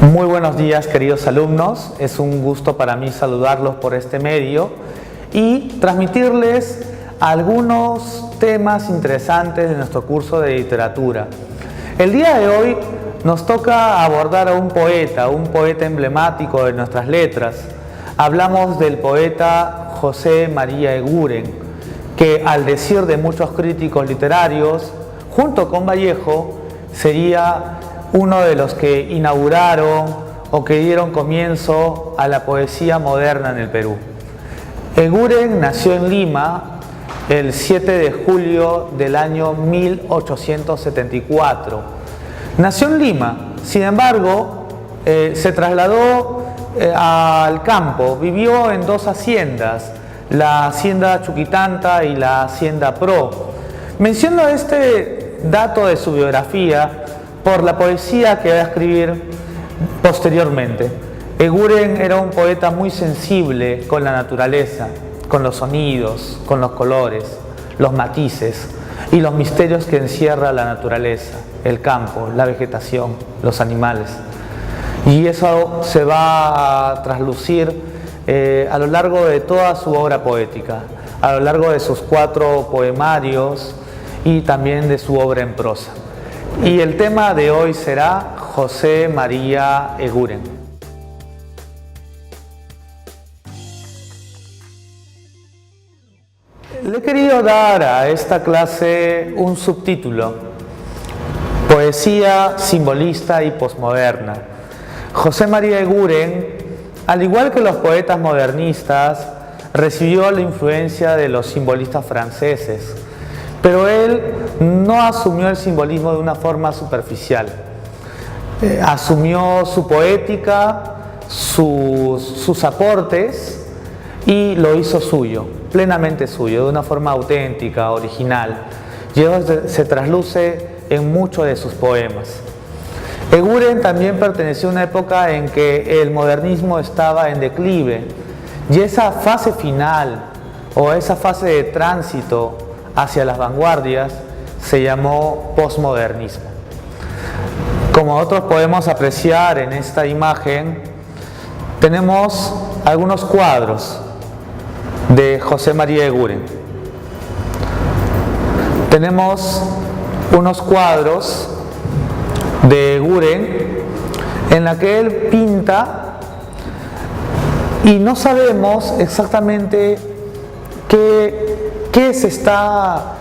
Muy buenos días, queridos alumnos. Es un gusto para mí saludarlos por este medio y transmitirles algunos temas interesantes de nuestro curso de literatura. El día de hoy nos toca abordar a un poeta emblemático de nuestras letras. Hablamos del poeta José María Eguren, que al decir de muchos críticos literarios, junto con Vallejo, sería uno de los que inauguraron o que dieron comienzo a la poesía moderna en el Perú. Eguren nació en Lima el 7 de julio del año 1874. Nació en Lima, sin embargo, se trasladó al campo, vivió en dos haciendas, la hacienda Chuquitanta y la hacienda Pro. Menciono este dato de su biografía por la poesía que va a escribir posteriormente. Eguren era un poeta muy sensible con la naturaleza, con los sonidos, con los colores, los matices y los misterios que encierra la naturaleza, el campo, la vegetación, los animales. Y eso se va a traslucir a lo largo de toda su obra poética, a lo largo de sus 4 poemarios y también de su obra en prosa. Y el tema de hoy será José María Eguren. Le he querido dar a esta clase un subtítulo: Poesía simbolista y posmoderna. José María Eguren, al igual que los poetas modernistas, recibió la influencia de los simbolistas franceses, pero él no asumió el simbolismo de una forma superficial. Asumió su poética, sus aportes y lo hizo suyo, plenamente suyo, de una forma auténtica, original. Y eso se trasluce en muchos de sus poemas. Eguren también perteneció a una época en que el modernismo estaba en declive, y esa fase final o esa fase de tránsito hacia las vanguardias se llamó posmodernismo. Como nosotros podemos apreciar en esta imagen, tenemos algunos cuadros de José María Eguren. Tenemos unos cuadros de Eguren en la que él pinta y no sabemos exactamente qué se está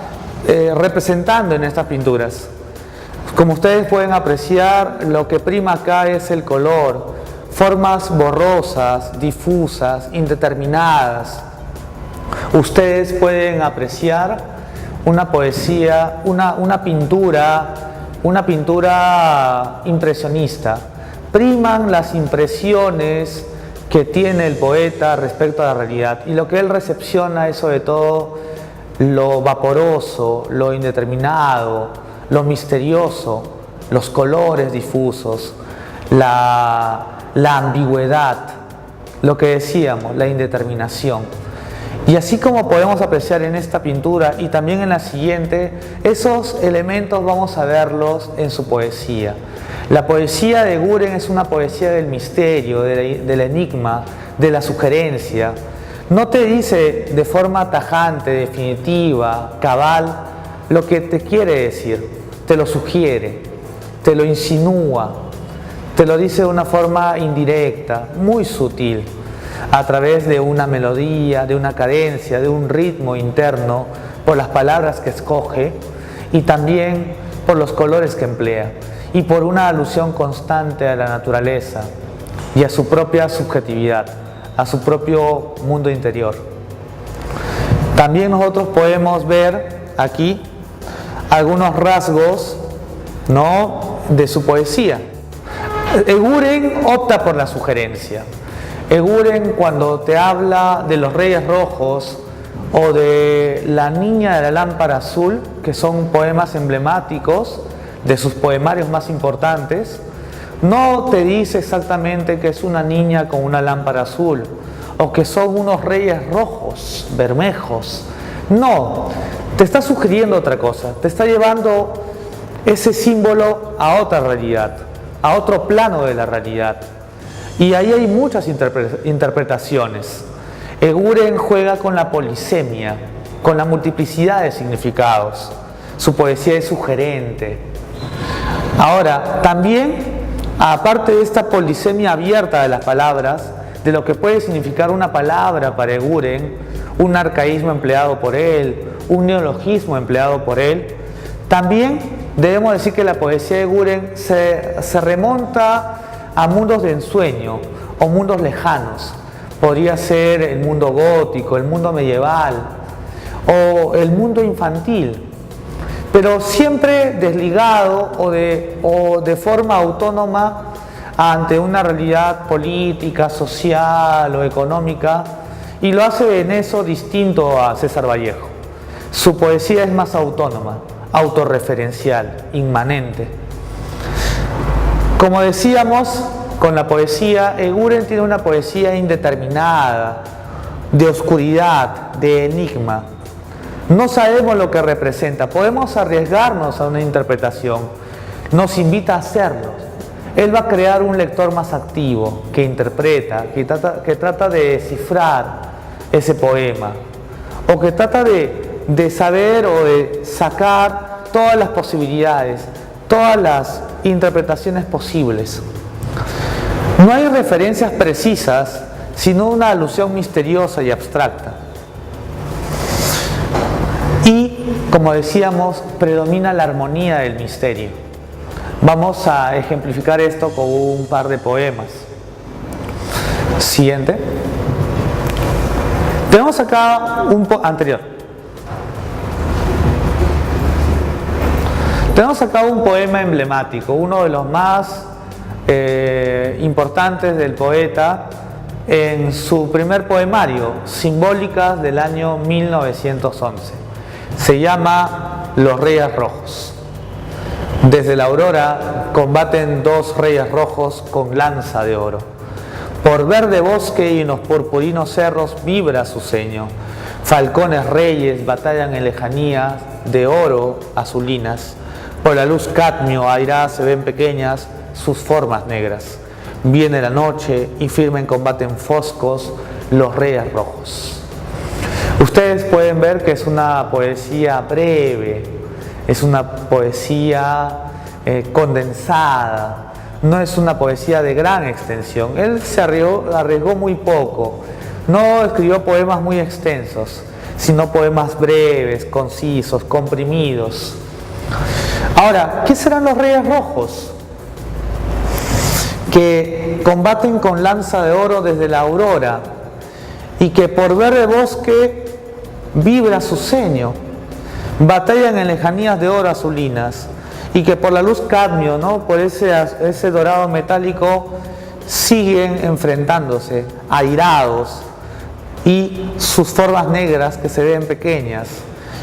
representando en estas pinturas. Como ustedes pueden apreciar, lo que prima acá es el color, formas borrosas, difusas, indeterminadas. Ustedes pueden apreciar una poesía, una pintura impresionista. Priman las impresiones que tiene el poeta respecto a la realidad, y lo que él recepciona es sobre todo lo vaporoso, lo indeterminado, lo misterioso, los colores difusos, la ambigüedad, lo que decíamos, la indeterminación. Y así como podemos apreciar en esta pintura y también en la siguiente, esos elementos vamos a verlos en su poesía. La poesía de Eguren es una poesía del misterio, del enigma, de la sugerencia. No te dice de forma tajante, definitiva, cabal, lo que te quiere decir. Te lo sugiere, te lo insinúa, te lo dice de una forma indirecta, muy sutil, a través de una melodía, de una cadencia, de un ritmo interno, por las palabras que escoge y también por los colores que emplea y por una alusión constante a la naturaleza y a su propia subjetividad, a su propio mundo interior. También nosotros podemos ver aquí algunos rasgos, ¿no?, de su poesía. Eguren opta por la sugerencia. Eguren, cuando te habla de los Reyes Rojos o de La Niña de la Lámpara Azul, que son poemas emblemáticos de sus poemarios más importantes, no te dice exactamente que es una niña con una lámpara azul o que son unos reyes rojos, bermejos. No, te está sugiriendo otra cosa, te está llevando ese símbolo a otra realidad, a otro plano de la realidad. Y ahí hay muchas interpretaciones. Eguren juega con la polisemia, con la multiplicidad de significados. Su poesía es sugerente. Ahora, también, aparte de esta polisemia abierta de las palabras, de lo que puede significar una palabra para Eguren, un arcaísmo empleado por él, un neologismo empleado por él, también debemos decir que la poesía de Eguren se remonta a mundos de ensueño o mundos lejanos. Podría ser el mundo gótico, el mundo medieval o el mundo infantil, pero siempre desligado o de forma autónoma ante una realidad política, social o económica, y lo hace en eso distinto a César Vallejo. Su poesía es más autónoma, autorreferencial, inmanente. Como decíamos, con la poesía, Eguren tiene una poesía indeterminada, de oscuridad, de enigma. No sabemos lo que representa, podemos arriesgarnos a una interpretación, nos invita a hacerlo. Él va a crear un lector más activo, que interpreta, que trata de descifrar ese poema, o que trata de saber o de sacar todas las posibilidades, todas las interpretaciones posibles. No hay referencias precisas, sino una alusión misteriosa y abstracta. Y, como decíamos, predomina la armonía del misterio. Vamos a ejemplificar esto con un par de poemas. Siguiente. Tenemos acá anterior. Tenemos acá un poema emblemático, uno de los más importantes del poeta en su primer poemario, Simbólicas, del año 1911. Se llama Los Reyes Rojos. Desde la aurora combaten dos reyes rojos con lanza de oro. Por verde bosque y en los purpurinos cerros vibra su ceño. Falcones reyes batallan en lejanías de oro azulinas. Por la luz cadmio airada se ven pequeñas sus formas negras. Viene la noche y firme en combate en foscos los reyes rojos. Ustedes pueden ver que es una poesía breve, es una poesía condensada, no es una poesía de gran extensión. Él se arriesgó muy poco, no escribió poemas muy extensos, sino poemas breves, concisos, comprimidos. Ahora, ¿qué serán los reyes rojos? Que combaten con lanza de oro desde la aurora y que por verde bosque vibra su ceño, batallan en lejanías de oro azulinas y que por la luz cadmio, ¿no?, por ese dorado metálico, siguen enfrentándose, airados, y sus formas negras que se ven pequeñas,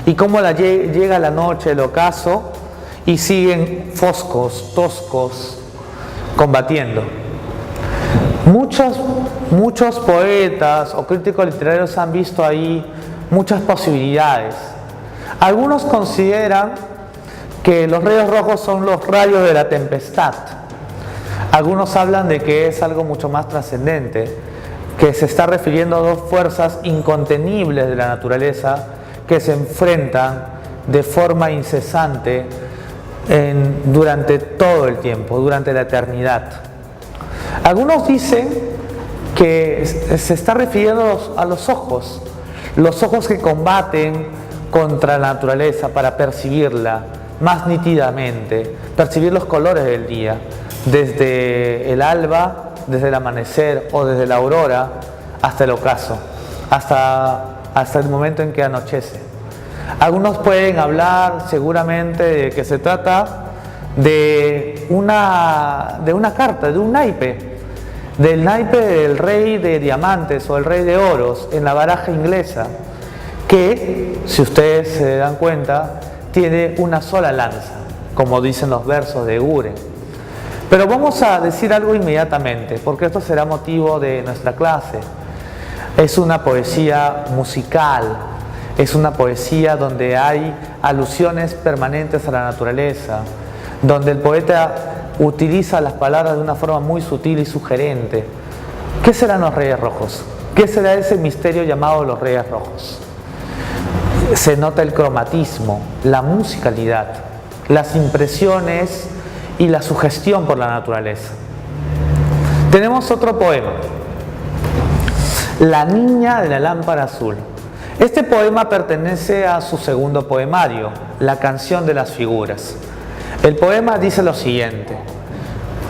y cómo llega la noche, el ocaso, y siguen foscos, toscos, combatiendo. Muchos poetas o críticos literarios han visto ahí muchas posibilidades. Algunos consideran que los rayos rojos son los rayos de la tempestad. Algunos hablan de que es algo mucho más trascendente, que se está refiriendo a dos fuerzas incontenibles de la naturaleza que se enfrentan de forma incesante durante todo el tiempo, durante la eternidad. Algunos dicen que se está refiriendo a los ojos que combaten contra la naturaleza para percibirla más nítidamente, percibir los colores del día, desde el alba, desde el amanecer o desde la aurora hasta el ocaso, hasta el momento en que anochece. Algunos pueden hablar seguramente de que se trata de una carta, de un naipe, del naipe del rey de diamantes o el rey de oros en la baraja inglesa, que, si ustedes se dan cuenta, tiene una sola lanza, como dicen los versos de Eguren. Pero vamos a decir algo inmediatamente, porque esto será motivo de nuestra clase. Es una poesía musical, es una poesía donde hay alusiones permanentes a la naturaleza, donde el poeta utiliza las palabras de una forma muy sutil y sugerente. ¿Qué serán los Reyes Rojos? ¿Qué será ese misterio llamado los Reyes Rojos? Se nota el cromatismo, la musicalidad, las impresiones y la sugestión por la naturaleza. Tenemos otro poema, La niña de la lámpara azul. Este poema pertenece a su segundo poemario, La canción de las figuras. El poema dice lo siguiente: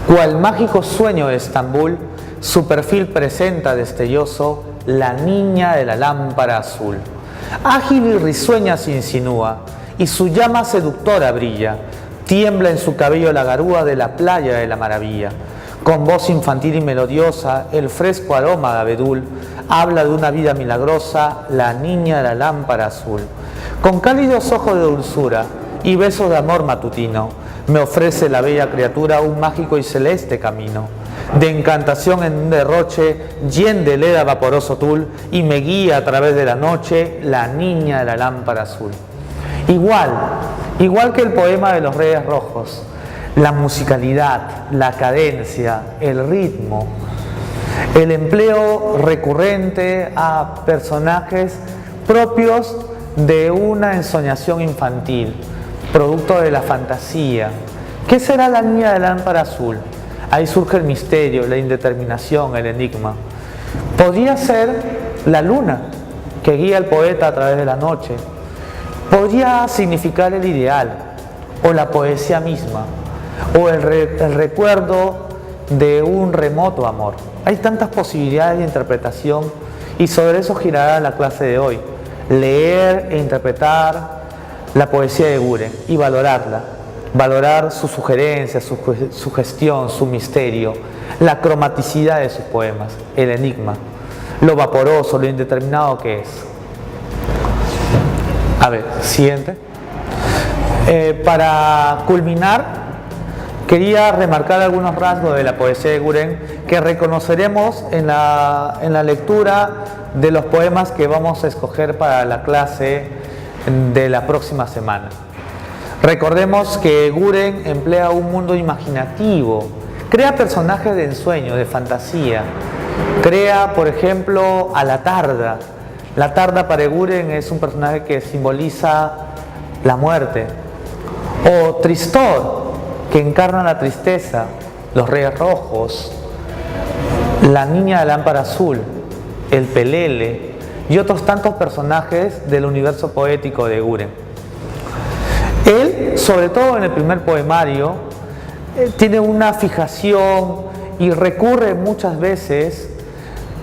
cual mágico sueño de Estambul, su perfil presenta destelloso la niña de la lámpara azul. Ágil y risueña se insinúa, y su llama seductora brilla. Tiembla en su cabello la garúa de la playa de la maravilla. Con voz infantil y melodiosa, el fresco aroma de abedul habla de una vida milagrosa, la niña de la lámpara azul. Con cálidos ojos de dulzura y besos de amor matutino, me ofrece la bella criatura un mágico y celeste camino. De encantación en un derroche, yende leda vaporoso tul, y me guía a través de la noche, la niña de la lámpara azul. Igual que el poema de los Reyes Rojos, la musicalidad, la cadencia, el ritmo, el empleo recurrente a personajes propios de una ensoñación infantil, producto de la fantasía. ¿Qué será la niña de la lámpara azul? Ahí surge el misterio, la indeterminación, el enigma. Podría ser la luna que guía al poeta a través de la noche. Podría significar el ideal, o la poesía misma, o el recuerdo de un remoto amor. Hay tantas posibilidades de interpretación y sobre eso girará la clase de hoy. Leer e interpretar la poesía de Guren y valorarla. Valorar su sugerencia, su sugestión, su misterio, la cromaticidad de sus poemas, el enigma, lo vaporoso, lo indeterminado que es. A ver, siguiente. Para culminar, quería remarcar algunos rasgos de la poesía de Guren que reconoceremos en la lectura de los poemas que vamos a escoger para la clase de la próxima semana. Recordemos que Guren emplea un mundo imaginativo, crea personajes de ensueño, de fantasía. Crea, por ejemplo, a la tarda. La tarda para Guren es un personaje que simboliza la muerte. O Tristor, que encarna la tristeza, los Reyes Rojos, la niña de la lámpara azul, el Pelele y otros tantos personajes del universo poético de Guren. Él, sobre todo en el primer poemario, tiene una fijación y recurre muchas veces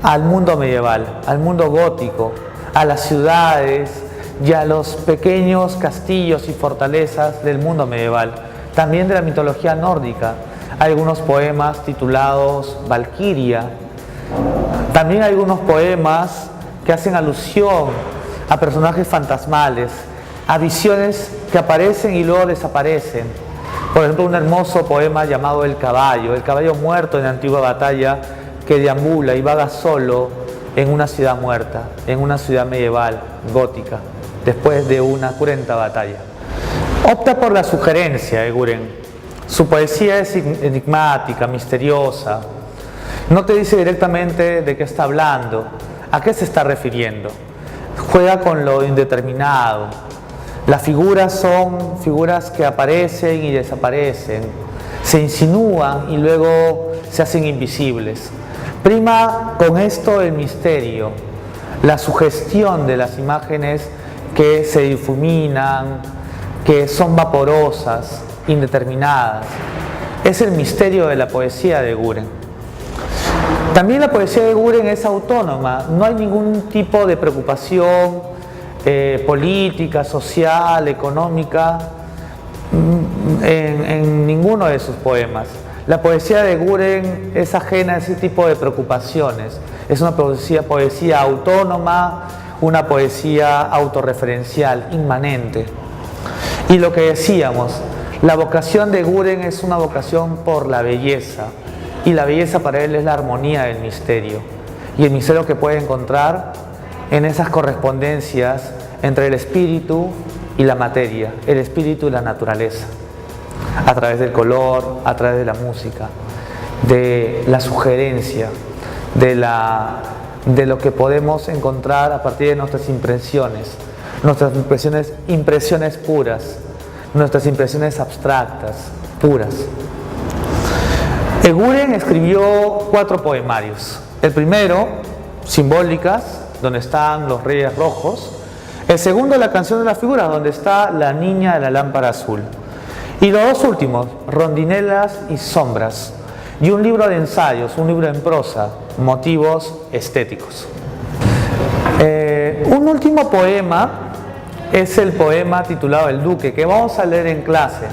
al mundo medieval, al mundo gótico, a las ciudades y a los pequeños castillos y fortalezas del mundo medieval, también de la mitología nórdica. Hay algunos poemas titulados Valquiria, también hay algunos poemas que hacen alusión a personajes fantasmales, a visiones que aparecen y luego desaparecen. Por ejemplo, un hermoso poema llamado El caballo muerto en la antigua batalla, que deambula y vaga solo en una ciudad muerta, en una ciudad medieval, gótica, después de una cruenta batalla. Opta por la sugerencia de Guren. Su poesía es enigmática, misteriosa. No te dice directamente de qué está hablando, a qué se está refiriendo. Juega con lo indeterminado. Las figuras son figuras que aparecen y desaparecen, se insinúan y luego se hacen invisibles. Prima con esto el misterio, la sugestión de las imágenes que se difuminan, que son vaporosas, indeterminadas. Es el misterio de la poesía de Guren. También la poesía de Guren es autónoma, no hay ningún tipo de preocupación política, social, económica en ninguno de sus poemas. La poesía de Guren es ajena a ese tipo de preocupaciones. Es una poesía autónoma, una poesía autorreferencial, inmanente. Y lo que decíamos, la vocación de Guren es una vocación por la belleza, y la belleza para él es la armonía del misterio, y el misterio que puede encontrar en esas correspondencias entre el espíritu y la materia, el espíritu y la naturaleza. a través del color, a través de la música, de la sugerencia, de lo que podemos encontrar a partir de nuestras impresiones puras, nuestras impresiones abstractas, puras. Eguren escribió 4 poemarios. El primero, Simbólicas, donde están los Reyes Rojos. El segundo, La canción de las figuras, donde está la niña de la lámpara azul. Y los 2 últimos, Rondinelas y sombras. Y un libro de ensayos, un libro en prosa, Motivos estéticos. Un último poema es el poema titulado El Duque, que vamos a leer en clase.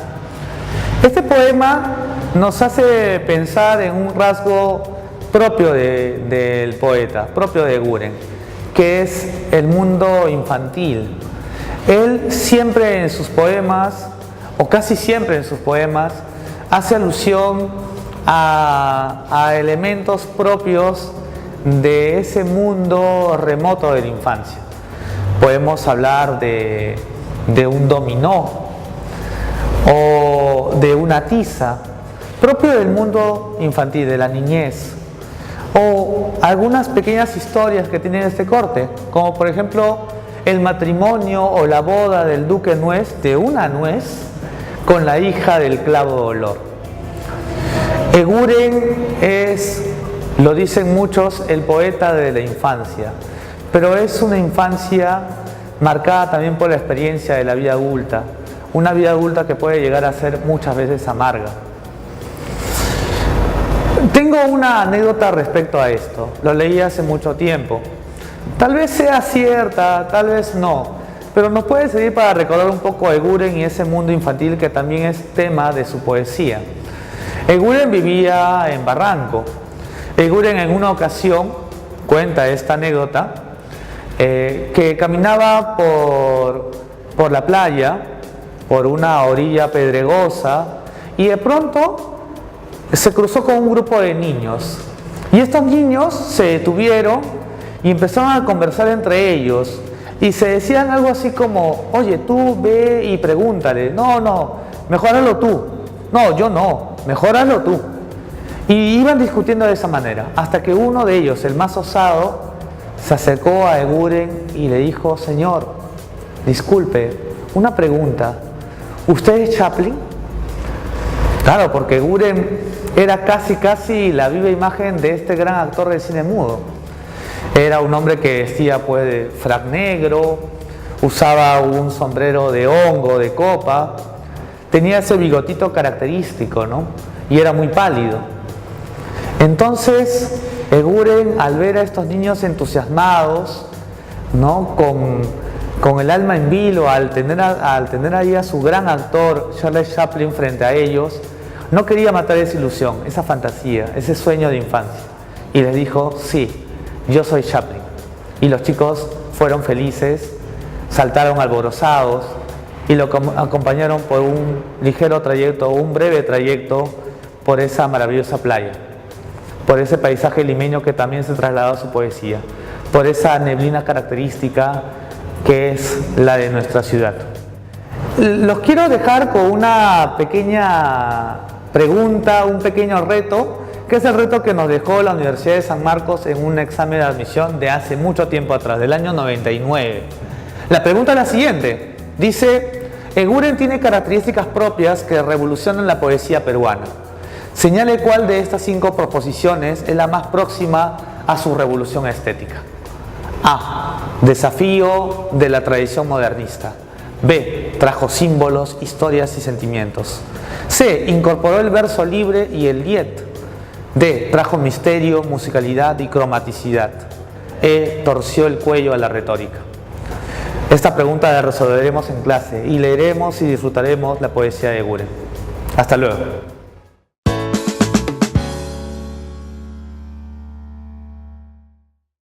Este poema nos hace pensar en un rasgo propio del poeta, propio de Eguren, que es el mundo infantil. Él siempre en sus poemas, o casi siempre en sus poemas, hace alusión a elementos propios de ese mundo remoto de la infancia. Podemos hablar de un dominó o de una tiza, propio del mundo infantil, de la niñez, o algunas pequeñas historias que tienen este corte, como por ejemplo el matrimonio o la boda del duque Nuez, de una nuez, con la hija del clavo de olor. Eguren es, lo dicen muchos, el poeta de la infancia, pero es una infancia marcada también por la experiencia de la vida adulta, una vida adulta que puede llegar a ser muchas veces amarga. Tengo una anécdota respecto a esto, lo leí hace mucho tiempo. Tal vez sea cierta, tal vez no, pero nos puede servir para recordar un poco a Eguren y ese mundo infantil que también es tema de su poesía. Eguren vivía en Barranco. Eguren en una ocasión, cuenta esta anécdota, que caminaba por la playa, por una orilla pedregosa, y de pronto se cruzó con un grupo de niños. Y estos niños se detuvieron y empezaron a conversar entre ellos. Y se decían algo así como, oye, tú ve y pregúntale. No, mejor hazlo tú. No, yo no, mejor hazlo tú. Y iban discutiendo de esa manera, hasta que uno de ellos, el más osado, se acercó a Eguren y le dijo, señor, disculpe, una pregunta, ¿usted es Chaplin? Claro, porque Eguren era casi la viva imagen de este gran actor del cine mudo. Era un hombre que vestía pues frac negro, usaba un sombrero de hongo, de copa, tenía ese bigotito característico, ¿no? Y era muy pálido. Entonces, Eguren, al ver a estos niños entusiasmados, ¿no? Con el alma en vilo, al tener ahí a su gran actor, Charles Chaplin, frente a ellos, no quería matar esa ilusión, esa fantasía, ese sueño de infancia. Y les dijo, sí, yo soy Chaplin. Y los chicos fueron felices, saltaron alborozados y lo acompañaron por un ligero trayecto, un breve trayecto por esa maravillosa playa, por ese paisaje limeño que también se trasladó a su poesía, por esa neblina característica que es la de nuestra ciudad. Los quiero dejar con una pequeña pregunta, un pequeño reto, que es el reto que nos dejó la Universidad de San Marcos en un examen de admisión de hace mucho tiempo atrás, del año 99. La pregunta es la siguiente, dice, Eguren tiene características propias que revolucionan la poesía peruana. Señale cuál de estas 5 proposiciones es la más próxima a su revolución estética. A. Desafío de la tradición modernista. B. Trajo símbolos, historias y sentimientos. C. Incorporó el verso libre y el lied. D. Trajo misterio, musicalidad y cromaticidad. E. Torció el cuello a la retórica. Esta pregunta la resolveremos en clase y leeremos y disfrutaremos la poesía de Eguren. Hasta luego.